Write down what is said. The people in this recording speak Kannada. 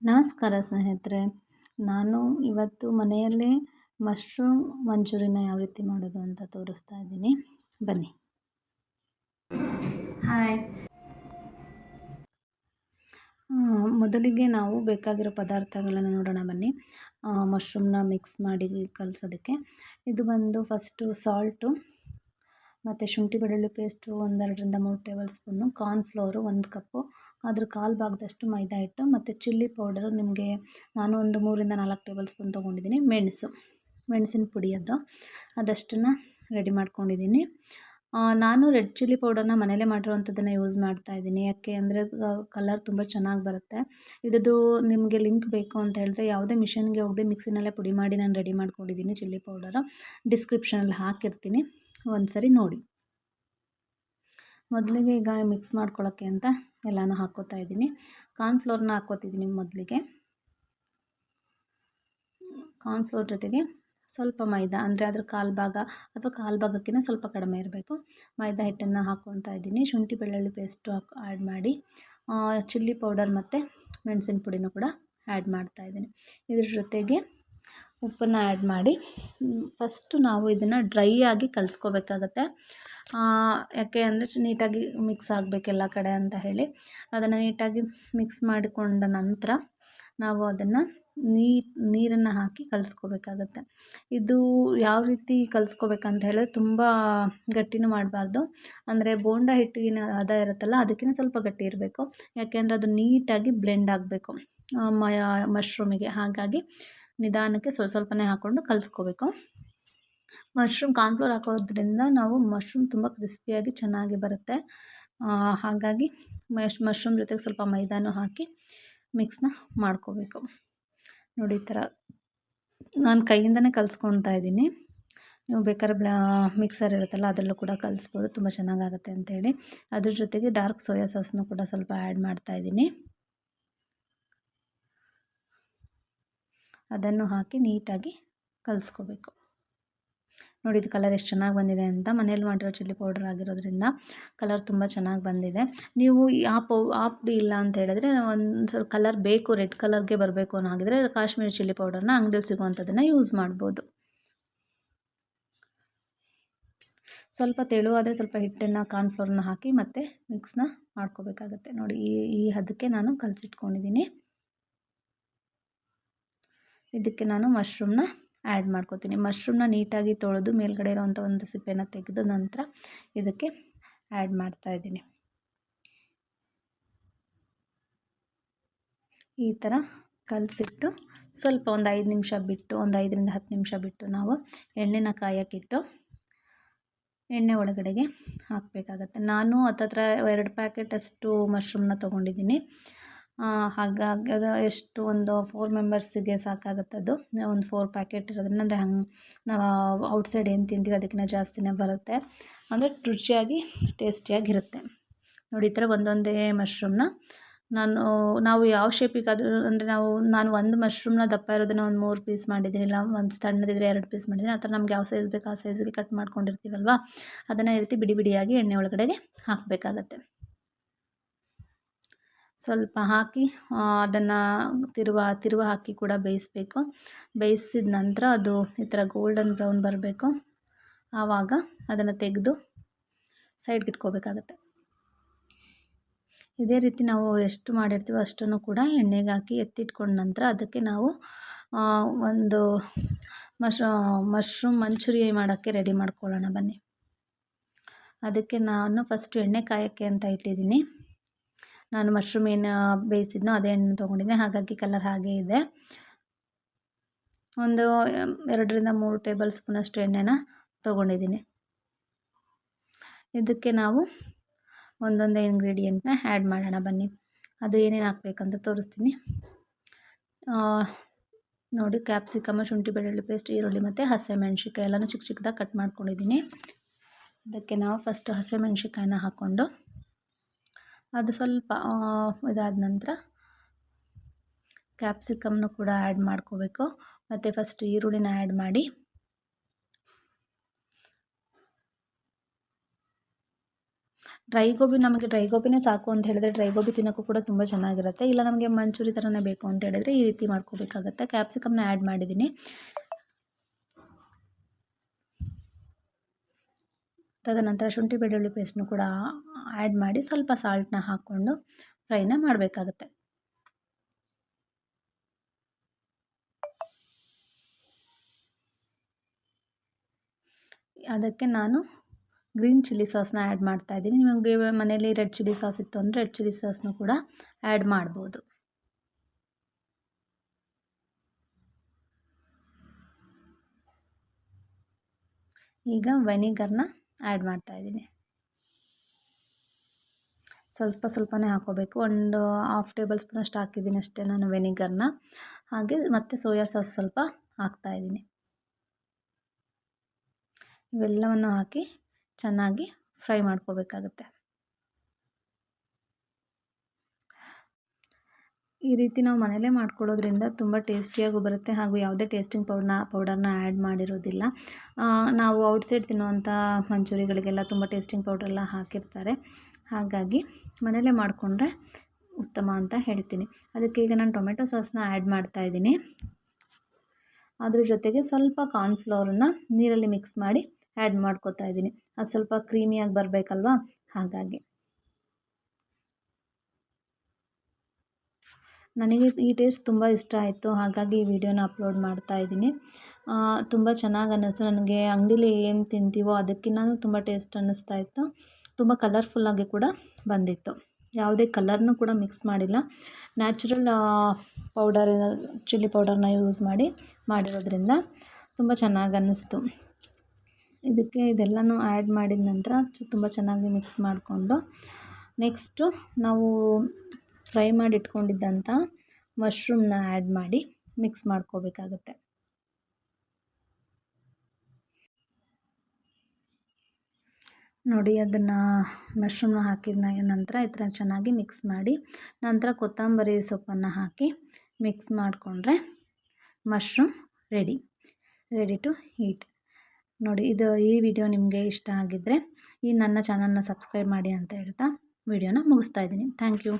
ನಮಸ್ಕಾರ ಸ್ನೇಹಿತರೆ. ನಾನು ಇವತ್ತು ಮನೆಯಲ್ಲೇ ಮಶ್ರೂಮ್ ಮಂಚೂರಿಯನ್ನ ಯಾವ ರೀತಿ ಮಾಡೋದು ಅಂತ ತೋರಿಸ್ತಾ ಇದ್ದೀನಿ. ಬನ್ನಿ. ಹಾಯ್. ಮೊದಲಿಗೆ ನಾವು ಬೇಕಾಗಿರೋ ಪದಾರ್ಥಗಳನ್ನು ನೋಡೋಣ ಬನ್ನಿ. ಮಶ್ರೂಮ್ನ ಮಿಕ್ಸ್ ಮಾಡಿ ಕಲಸೋದಕ್ಕೆ ಇದು ಬಂದು ಫಸ್ಟು ಸಾಲ್ಟು ಮತ್ತು ಶುಂಠಿ ಬೆಳ್ಳುಳ್ಳಿ ಪೇಸ್ಟು 1-2 ಟೇಬಲ್ ಸ್ಪೂನು, ಕಾರ್ನ್ಫ್ಲೋರು 1 ಕಪ್ಪು, ಅದ್ರ ಕಾಲು ಭಾಗದಷ್ಟು ಮೈದಾ ಹಿಟ್ಟು ಮತ್ತು ಚಿಲ್ಲಿ ಪೌಡರು ನಿಮಗೆ ನಾನು ಒಂದು 3-4 ಟೇಬಲ್ ಸ್ಪೂನ್ ತೊಗೊಂಡಿದ್ದೀನಿ. ಮೆಣಸಿನ ಪುಡಿ ಅದಷ್ಟನ್ನು ರೆಡಿ ಮಾಡ್ಕೊಂಡಿದ್ದೀನಿ. ನಾನು ರೆಡ್ ಚಿಲ್ಲಿ ಪೌಡರ್ನ ಮನೇಲೇ ಮಾಡಿರೋವಂಥದ್ದನ್ನು ಯೂಸ್ ಮಾಡ್ತಾಯಿದ್ದೀನಿ. ಯಾಕೆ ಅಂದರೆ ಕಲರ್ ತುಂಬ ಚೆನ್ನಾಗಿ ಬರುತ್ತೆ. ಇದ್ರದ್ದು ನಿಮಗೆ ಲಿಂಕ್ ಬೇಕು ಅಂತ ಹೇಳಿದ್ರೆ ಯಾವುದೇ ಮಿಷನ್ಗೆ ಹೋಗದೆ ಮಿಕ್ಸಿನಲ್ಲೇ ಪುಡಿ ಮಾಡಿ ನಾನು ರೆಡಿ ಮಾಡ್ಕೊಂಡಿದ್ದೀನಿ. ಚಿಲ್ಲಿ ಪೌಡರು ಡಿಸ್ಕ್ರಿಪ್ಷನಲ್ಲಿ ಹಾಕಿರ್ತೀನಿ, ಒಂದು ಸರಿ ನೋಡಿ. ಮೊದಲಿಗೆ ಈಗ ಮಿಕ್ಸ್ ಮಾಡ್ಕೊಳ್ಳೋಕ್ಕೆ ಅಂತ ಎಲ್ಲನೂ ಹಾಕ್ಕೋತಾ ಇದ್ದೀನಿ. ಕಾರ್ನ್ಫ್ಲೋರ್ನ ಹಾಕ್ಕೋತಿದ್ದೀನಿ ಮೊದಲಿಗೆ. ಕಾರ್ನ್ಫ್ಲೋರ್ ಜೊತೆಗೆ ಸ್ವಲ್ಪ ಮೈದಾ, ಅಂದರೆ ಅದ್ರ ಕಾಲು ಭಾಗ ಅಥವಾ ಕಾಲು ಭಾಗಕ್ಕಿಂತ ಸ್ವಲ್ಪ ಕಡಿಮೆ ಇರಬೇಕು ಮೈದಾ ಹಿಟ್ಟನ್ನು ಹಾಕ್ಕೊತಾ ಇದ್ದೀನಿ. ಶುಂಠಿ ಬೆಳ್ಳುಳ್ಳಿ ಪೇಸ್ಟು ಆ್ಯಡ್ ಮಾಡಿ, ಚಿಲ್ಲಿ ಪೌಡರ್ ಮತ್ತು ಮೆಣಸಿನ ಪುಡಿನೂ ಕೂಡ ಆ್ಯಡ್ ಮಾಡ್ತಾಯಿದ್ದೀನಿ. ಇದ್ರ ಜೊತೆಗೆ ಉಪ್ಪನ್ನು ಆ್ಯಡ್ ಮಾಡಿ ಫಸ್ಟು ನಾವು ಇದನ್ನು ಡ್ರೈ ಆಗಿ ಕಲಿಸ್ಕೋಬೇಕಾಗತ್ತೆ. ಯಾಕೆ ಅಂದರೆ ನೀಟಾಗಿ ಮಿಕ್ಸ್ ಆಗಬೇಕು ಎಲ್ಲ ಕಡೆ ಅಂತ ಹೇಳಿ ಅದನ್ನು ನೀಟಾಗಿ ಮಿಕ್ಸ್ ಮಾಡಿಕೊಂಡ ನಂತರ ನಾವು ಅದನ್ನು ನೀರನ್ನು ಹಾಕಿ ಕಲಿಸ್ಕೋಬೇಕಾಗತ್ತೆ. ಇದು ಯಾವ ರೀತಿ ಕಲಿಸ್ಕೋಬೇಕಂತ ಹೇಳಿದ್ರೆ ತುಂಬ ಗಟ್ಟಿನೂ ಮಾಡಬಾರ್ದು, ಅಂದರೆ ಬೋಂಡ ಹಿಟ್ಟಿನ ಹದ ಇರುತ್ತಲ್ಲ ಅದಕ್ಕಿಂತ ಸ್ವಲ್ಪ ಗಟ್ಟಿ ಇರಬೇಕು. ಯಾಕೆಂದರೆ ಅದು ನೀಟಾಗಿ ಬ್ಲೆಂಡ್ ಆಗಬೇಕು ಮಶ್ರೂಮಿಗೆ. ಹಾಗಾಗಿ ನಿಧಾನಕ್ಕೆ ಸ್ವಲ್ಪನೇ ಹಾಕ್ಕೊಂಡು ಕಲಿಸ್ಕೋಬೇಕು. ಮಶ್ರೂಮ್ ಕಾರ್ನ್ಫ್ಲೋರ್ ಹಾಕೋದ್ರಿಂದ ನಾವು ಮಶ್ರೂಮ್ ತುಂಬ ಕ್ರಿಸ್ಪಿಯಾಗಿ ಚೆನ್ನಾಗಿ ಬರುತ್ತೆ. ಹಾಗಾಗಿ ಮಶ್ರೂಮ್ ಜೊತೆಗೆ ಸ್ವಲ್ಪ ಮೈದಾನೂ ಹಾಕಿ ಮಿಕ್ಸ್ನ ಮಾಡ್ಕೋಬೇಕು. ನೋಡಿ, ಈ ಥರ ನಾನು ಕೈಯಿಂದನೇ ಕಲಿಸ್ಕೊತಾ ಇದ್ದೀನಿ. ನೀವು ಬೇಕಾದ್ರೆ ಮಿಕ್ಸರ್ ಇರುತ್ತಲ್ಲ ಅದರಲ್ಲೂ ಕೂಡ ಕಲಿಸ್ಬೋದು, ತುಂಬ ಚೆನ್ನಾಗಾಗುತ್ತೆ ಅಂಥೇಳಿ. ಅದ್ರ ಜೊತೆಗೆ ಡಾರ್ಕ್ ಸೋಯಾ ಸಾಸ್ನೂ ಕೂಡ ಸ್ವಲ್ಪ ಆ್ಯಡ್ ಮಾಡ್ತಾಯಿದ್ದೀನಿ. ಅದನ್ನು ಹಾಕಿ ನೀಟಾಗಿ ಕಲಿಸ್ಕೋಬೇಕು. ನೋಡಿ, ಇದು ಕಲರ್ ಎಷ್ಟು ಚೆನ್ನಾಗಿ ಬಂದಿದೆ ಅಂತ. ಮನೇಲಿ ಮಾಡಿರೋ ಚಿಲ್ಲಿ ಪೌಡರ್ ಆಗಿರೋದ್ರಿಂದ ಕಲರ್ ತುಂಬ ಚೆನ್ನಾಗಿ ಬಂದಿದೆ. ನೀವು ಆ ಪುಡಿ ಇಲ್ಲ ಅಂತ ಹೇಳಿದ್ರೆ ಒಂದು ಸ್ವಲ್ಪ ಕಲರ್ ಬೇಕು, ರೆಡ್ ಕಲರ್ಗೆ ಬರಬೇಕು ಅನ್ನೋ ಹಾಗಿದ್ರೆ ಕಾಶ್ಮೀರಿ ಚಿಲ್ಲಿ ಪೌಡರ್ನ ಅಂಗಡಿಯಲ್ಲಿ ಸಿಗುವಂಥದ್ದನ್ನು ಯೂಸ್ ಮಾಡ್ಬೋದು. ಸ್ವಲ್ಪ ತೆಳುವಾದರೆ ಸ್ವಲ್ಪ ಹಿಟ್ಟನ್ನು ಕಾರ್ನ್ಫ್ಲೋರ್ನ ಹಾಕಿ ಮತ್ತೆ ಮಿಕ್ಸ್ನ ಮಾಡ್ಕೋಬೇಕಾಗತ್ತೆ. ನೋಡಿ, ಈ ಹದಕ್ಕೆ ನಾನು ಕಲಸಿಟ್ಕೊಂಡಿದ್ದೀನಿ. ಇದಕ್ಕೆ ನಾನು ಮಶ್ರೂಮ್ನ ಆ್ಯಡ್ ಮಾಡ್ಕೋತೀನಿ. ಮಶ್ರೂಮ್ನ ನೀಟಾಗಿ ತೊಳೆದು ಮೇಲ್ಗಡೆ ಇರೋವಂಥ ಒಂದು ಸಿಪ್ಪೆನ ತೆಗೆದ ನಂತರ ಇದಕ್ಕೆ ಆ್ಯಡ್ ಮಾಡ್ತಾಯಿದ್ದೀನಿ. ಈ ಥರ ಕಲಸಿಟ್ಟು ಸ್ವಲ್ಪ ಒಂದು 5 ನಿಮಿಷ ಬಿಟ್ಟು, ಒಂದು 5-10 ನಿಮಿಷ ಬಿಟ್ಟು ನಾವು ಎಣ್ಣೆನ ಕಾಯಕ್ಕಿಟ್ಟು ಎಣ್ಣೆ ಒಳಗಡೆಗೆ ಹಾಕಬೇಕಾಗತ್ತೆ. ನಾನು ಹತ್ತತ್ರ 2 ಪ್ಯಾಕೆಟಷ್ಟು ಮಶ್ರೂಮ್ನ ತೊಗೊಂಡಿದ್ದೀನಿ. ಹಾಗಾಗಿ ಅದು ಎಷ್ಟು ಒಂದು 4 ಮೆಂಬರ್ಸಿಗೆ ಸಾಕಾಗುತ್ತೆ. ಅದು ಒಂದು 4 ಪ್ಯಾಕೆಟ್ ಇರೋದ್ರಿಂದ, ಅಂದರೆ ನಾವು ಔಟ್ಸೈಡ್ ಏನು ತಿಂತೀವಿ ಅದಕ್ಕಿಂತ ಜಾಸ್ತಿನೇ ಬರುತ್ತೆ, ಅಂದರೆ ರುಚಿಯಾಗಿ ಟೇಸ್ಟಿಯಾಗಿರುತ್ತೆ. ನೋಡಿ, ಈ ಥರ ಒಂದೊಂದೇ ಮಶ್ರೂಮ್ನ ನಾವು ಯಾವ ಶೇಪಿಗಾದರೂ, ಅಂದರೆ ನಾನು ಒಂದು ಮಶ್ರೂಮ್ನ ದಪ್ಪ ಇರೋದನ್ನು ಒಂದು 3 ಪೀಸ್ ಮಾಡಿದ್ದೀನಿ, ಇಲ್ಲ ಒಂದು ಸಣ್ಣದಿದ್ರೆ 2 ಪೀಸ್ ಮಾಡಿದ್ದೀನಿ. ಆ ಥರ ನಮ್ಗೆ ಯಾವ ಸೈಜ್ ಬೇಕು ಆ ಸೈಜ್ಗೆ ಕಟ್ ಮಾಡ್ಕೊಂಡಿರ್ತೀವಲ್ವ, ಅದನ್ನು ಈ ರೀತಿ ಬಿಡಿ ಬಿಡಿಯಾಗಿ ಎಣ್ಣೆ ಒಳಗಡೆಗೆ ಹಾಕಬೇಕಾಗತ್ತೆ. ಸ್ವಲ್ಪ ಹಾಕಿ ಅದನ್ನು ತಿರುವ ಹಾಕಿ ಕೂಡ ಬೇಯಿಸಬೇಕು. ಬೇಯಿಸಿದ ನಂತರ ಅದು ಈ ಥರ ಗೋಲ್ಡನ್ ಬ್ರೌನ್ ಬರಬೇಕು. ಆವಾಗ ಅದನ್ನು ತೆಗೆದು ಸೈಡ್ಗೆ ಇಟ್ಕೋಬೇಕಾಗತ್ತೆ. ಇದೇ ರೀತಿ ನಾವು ಎಷ್ಟು ಮಾಡಿರ್ತೀವೋ ಅಷ್ಟನ್ನು ಕೂಡ ಎಣ್ಣೆಗೆ ಹಾಕಿ ಎತ್ತಿಟ್ಕೊಂಡ ನಂತರ ಅದಕ್ಕೆ ನಾವು ಒಂದು ಮಶ್ರೂಮ್ ಮಂಚೂರಿ ಮಾಡೋಕ್ಕೆ ರೆಡಿ ಮಾಡ್ಕೊಳ್ಳೋಣ ಬನ್ನಿ. ಅದಕ್ಕೆ ನಾನು ಫಸ್ಟು ಎಣ್ಣೆ ಕಾಯೋಕ್ಕೆ ಅಂತ ಇಟ್ಟಿದ್ದೀನಿ. ನಾನು ಮಶ್ರೂಮ್ ಏನು ಬೇಯಿಸಿದ್ನೋ ಅದೇ ಎಣ್ಣೆ ತೊಗೊಂಡಿದ್ದೆ, ಹಾಗಾಗಿ ಕಲರ್ ಹಾಗೇ ಇದೆ. ಒಂದು 2-3 ಟೇಬಲ್ ಸ್ಪೂನಷ್ಟು ಎಣ್ಣೆನ ತೊಗೊಂಡಿದ್ದೀನಿ. ಇದಕ್ಕೆ ನಾವು ಒಂದೊಂದೇ ಇಂಗ್ರೀಡಿಯೆಂಟ್ನ ಆ್ಯಡ್ ಮಾಡೋಣ ಬನ್ನಿ. ಅದು ಏನೇನು ಹಾಕಬೇಕಂತ ತೋರಿಸ್ತೀನಿ. ನೋಡಿ, ಕ್ಯಾಪ್ಸಿಕಮ್, ಶುಂಠಿ ಬೆಳ್ಳುಳ್ಳಿ ಪೇಸ್ಟ್, ಈರುಳ್ಳಿ ಮತ್ತು ಹಸಿಮೆಣ್ಸಿಕಾಯಿ ಎಲ್ಲನೂ ಚಿಕ್ಕ ಚಿಕ್ಕದಾಗಿ ಕಟ್ ಮಾಡ್ಕೊಂಡಿದ್ದೀನಿ. ಅದಕ್ಕೆ ನಾವು ಫಸ್ಟು ಹಸಿಮೆಣ್ಸಿಕಾಯಿನ ಹಾಕ್ಕೊಂಡು ಅದು ಸ್ವಲ್ಪ ಇದಾದ ನಂತರ ಕ್ಯಾಪ್ಸಿಕಮ್ನು ಕೂಡ ಆ್ಯಡ್ ಮಾಡ್ಕೋಬೇಕು. ಮತ್ತು ಫಸ್ಟ್ ಈರುಳ್ಳಿನ ಆ್ಯಡ್ ಮಾಡಿ ನಮಗೆ ಡ್ರೈ ಗೋಬಿನೇ ಸಾಕು ಅಂತ ಹೇಳಿದ್ರೆ ಡ್ರೈ ಗೋಬಿ ತಿನ್ನೋಕ್ಕೂ ಕೂಡ ತುಂಬ ಚೆನ್ನಾಗಿರುತ್ತೆ. ಇಲ್ಲ ನಮಗೆ ಮಂಚೂರಿ ಥರನೇ ಬೇಕು ಅಂತ ಹೇಳಿದ್ರೆ ಈ ರೀತಿ ಮಾಡ್ಕೋಬೇಕಾಗತ್ತೆ. ಕ್ಯಾಪ್ಸಿಕಮ್ನ ಆ್ಯಡ್ ಮಾಡಿದ್ದೀನಿ. ತದನಂತರ ಶುಂಠಿ ಬೆಳ್ಳುಳ್ಳಿ ಪೇಸ್ಟ್ನು ಕೂಡ ಆ್ಯಡ್ ಮಾಡಿ ಸ್ವಲ್ಪ ಸಾಲ್ಟ್ನ ಹಾಕ್ಕೊಂಡು ಫ್ರೈನ ಮಾಡಬೇಕಾಗತ್ತೆ. ಅದಕ್ಕೆ ನಾನು ಗ್ರೀನ್ ಚಿಲ್ಲಿ ಸಾಸ್ನ ಆ್ಯಡ್ ಮಾಡ್ತಾಯಿದ್ದೀನಿ. ನಿಮಗೆ ಮನೇಲಿ ರೆಡ್ ಚಿಲ್ಲಿ ಸಾಸ್ ಇತ್ತು ಅಂದರೆ ರೆಡ್ ಚಿಲ್ಲಿ ಸಾಸ್ನು ಕೂಡ ಆ್ಯಡ್ ಮಾಡ್ಬೋದು. ಈಗ ವೆನಿಗರ್ನ ಆ್ಯಡ್ ಮಾಡ್ತಾಯಿದ್ದೀನಿ. ಸ್ವಲ್ಪನೇ ಹಾಕ್ಕೋಬೇಕು. ಒಂದು 1/2 ಟೇಬಲ್ ಸ್ಪೂನ್ ಅಷ್ಟು ಹಾಕಿದ್ದೀನಿ ಅಷ್ಟೇ ನಾನು ವೆನಿಗರ್ನ. ಹಾಗೆ ಮತ್ತು ಸೋಯಾ ಸಾಸ್ ಸ್ವಲ್ಪ ಹಾಕ್ತಾಯಿದ್ದೀನಿ. ಇವೆಲ್ಲವನ್ನು ಹಾಕಿ ಚೆನ್ನಾಗಿ ಫ್ರೈ ಮಾಡ್ಕೋಬೇಕಾಗುತ್ತೆ. ಈ ರೀತಿ ನಾವು ಮನೇಲೇ ಮಾಡ್ಕೊಳ್ಳೋದ್ರಿಂದ ತುಂಬ ಟೇಸ್ಟಿಯಾಗೂ ಬರುತ್ತೆ ಹಾಗೂ ಯಾವುದೇ ಟೇಸ್ಟಿಂಗ್ ಪೌಡರ್ನ ಆ್ಯಡ್ ಮಾಡಿರೋದಿಲ್ಲ. ನಾವು ಔಟ್ಸೈಡ್ ತಿನ್ನುವಂಥ ಮಂಚೂರಿಗಳಿಗೆಲ್ಲ ತುಂಬ ಟೇಸ್ಟಿಂಗ್ ಪೌಡ್ರೆಲ್ಲ ಹಾಕಿರ್ತಾರೆ. ಹಾಗಾಗಿ ಮನೇಲೇ ಮಾಡಿಕೊಂಡ್ರೆ ಉತ್ತಮ ಅಂತ ಹೇಳ್ತೀನಿ. ಅದಕ್ಕೆ ಈಗ ನಾನು ಟೊಮೆಟೊ ಸಾಸ್ನ ಆ್ಯಡ್ ಮಾಡ್ತಾಯಿದ್ದೀನಿ. ಅದ್ರ ಜೊತೆಗೆ ಸ್ವಲ್ಪ ಕಾರ್ನ್ಫ್ಲೋರನ್ನ ನೀರಲ್ಲಿ ಮಿಕ್ಸ್ ಮಾಡಿ ಆ್ಯಡ್ ಮಾಡ್ಕೊತಾ ಇದ್ದೀನಿ. ಅದು ಸ್ವಲ್ಪ ಕ್ರೀಮಿಯಾಗಿ ಬರಬೇಕಲ್ವಾ, ಹಾಗಾಗಿ. ನನಗೆ ಈ ಟೇಸ್ಟ್ ತುಂಬ ಇಷ್ಟ ಆಯಿತು, ಹಾಗಾಗಿ ಈ ವಿಡಿಯೋನ ಅಪ್ಲೋಡ್ ಮಾಡ್ತಾ ಇದ್ದೀನಿ. ತುಂಬ ಚೆನ್ನಾಗಿ ಅನ್ನಿಸ್ತು. ನನಗೆ ಅಂಗಡೀಲಿ ಏನು ತಿಂತೀವೋ ಅದಕ್ಕಿಂತಲೂ ತುಂಬ ಟೇಸ್ಟ್ ಅನ್ನಿಸ್ತಾ ಇತ್ತು. ತುಂಬ ಕಲರ್ಫುಲ್ಲಾಗಿ ಕೂಡ ಬಂದಿತ್ತು. ಯಾವುದೇ ಕಲರ್ನೂ ಕೂಡ ಮಿಕ್ಸ್ ಮಾಡಿಲ್ಲ. ನ್ಯಾಚುರಲ್ ಪೌಡರ್ ಚಿಲ್ಲಿ ಪೌಡರ್ನ ಯೂಸ್ ಮಾಡಿರೋದ್ರಿಂದ ತುಂಬ ಚೆನ್ನಾಗಿ ಅನ್ನಿಸ್ತು. ಇದೆಲ್ಲನೂ ಆ್ಯಡ್ ಮಾಡಿದ ನಂತರ ತುಂಬ ಚೆನ್ನಾಗಿ ಮಿಕ್ಸ್ ಮಾಡಿಕೊಂಡು ನೆಕ್ಸ್ಟು ನಾವು ಫ್ರೈ ಮಾಡಿ ಇಟ್ಕೊಂಡಿದ್ದಂಥ ಮಶ್ರೂಮ್ನ ಆ್ಯಡ್ ಮಾಡಿ ಮಿಕ್ಸ್ ಮಾಡ್ಕೋಬೇಕಾಗತ್ತೆ. ನೋಡಿ, ಅದನ್ನು ಮಶ್ರೂಮ್ನ ಹಾಕಿದ ನಂತರ ಈ ಥರ ಚೆನ್ನಾಗಿ ಮಿಕ್ಸ್ ಮಾಡಿ ನಂತರ ಕೊತ್ತಂಬರಿ ಸೊಪ್ಪನ್ನು ಹಾಕಿ ಮಿಕ್ಸ್ ಮಾಡಿಕೊಂಡ್ರೆ ಮಶ್ರೂಮ್ ರೆಡಿ ಟು ಈಟ್. ನೋಡಿ, ಈ ವಿಡಿಯೋ ನಿಮಗೆ ಇಷ್ಟ ಆಗಿದ್ದರೆ ನನ್ನ ಚಾನಲ್ನ ಸಬ್ಸ್ಕ್ರೈಬ್ ಮಾಡಿ ಅಂತ ಹೇಳ್ತಾ ವಿಡಿಯೋನ ಮುಗಿಸ್ತಾ ಇದ್ದೀನಿ. Thank you.